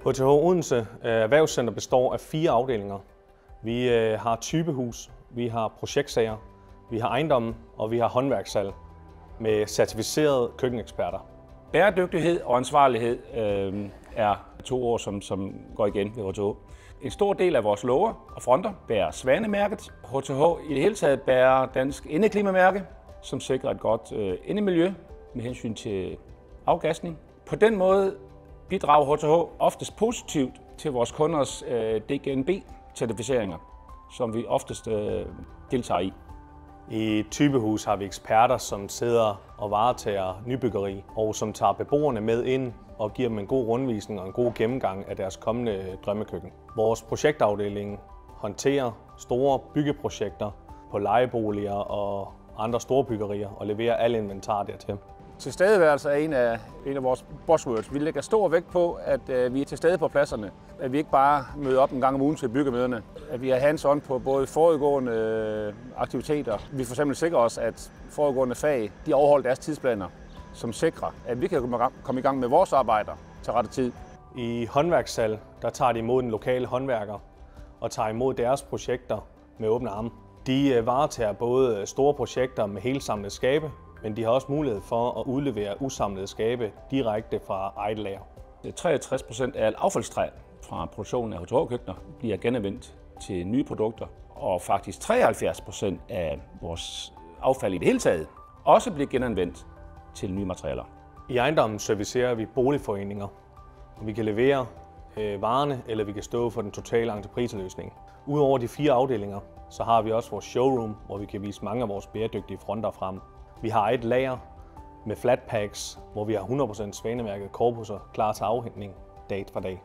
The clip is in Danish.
HTH Odense Erhvervscenter består af 4 afdelinger. Vi har typehus, vi har projektsager, vi har ejendomme og vi har håndværkssalg med certificerede køkkeneksperter. Bæredygtighed og ansvarlighed er 2 ord, som går igen ved HTH. En stor del af vores låger og fronter bærer Svanemærket. HTH i det hele taget bærer Dansk Indeklimamærke, som sikrer et godt indemiljø med hensyn til afgasning. På den måde bidrager HTH oftest positivt til vores kunders DGNB-certificeringer, som vi oftest deltager i. I typehus har vi eksperter, som sidder og varetager nybyggeri, og som tager beboerne med ind og giver dem en god rundvisning og en god gennemgang af deres kommende drømmekøkken. Vores projektafdeling håndterer store byggeprojekter på lejeboliger og andre store byggerier og leverer alle inventar dertil. Tilstedeværelse er en af vores buzzwords. Vi lægger stor vægt på, at vi er til stede på pladserne. At vi ikke bare møder op en gang om ugen til byggemøderne. At vi er hands-on på både foregående aktiviteter. Vi for eksempel sikrer os, at foregående fag de overholder deres tidsplaner, som sikrer, at vi kan komme i gang med vores arbejder til rette tid. I håndværkssalg, der tager de imod den lokale håndværker og tager imod deres projekter med åbne arme. De varetager både store projekter med helsamlede skabe, men de har også mulighed for at udlevere usamlede skabe direkte fra eget lager. 63% af alt affaldstræ fra produktionen af HTH-køkkener bliver genanvendt til nye produkter, og faktisk 73% af vores affald i det hele taget også bliver genanvendt til nye materialer. I ejendommen servicerer vi boligforeninger, og vi kan levere varerne, eller vi kan stå for den totale entrepriseløsning. Udover de 4 afdelinger, så har vi også vores showroom, hvor vi kan vise mange af vores bæredygtige fronter frem. Vi har et lager med flatpacks, hvor vi har 100% svanemærkede korpusser klar til afhentning dag for dag.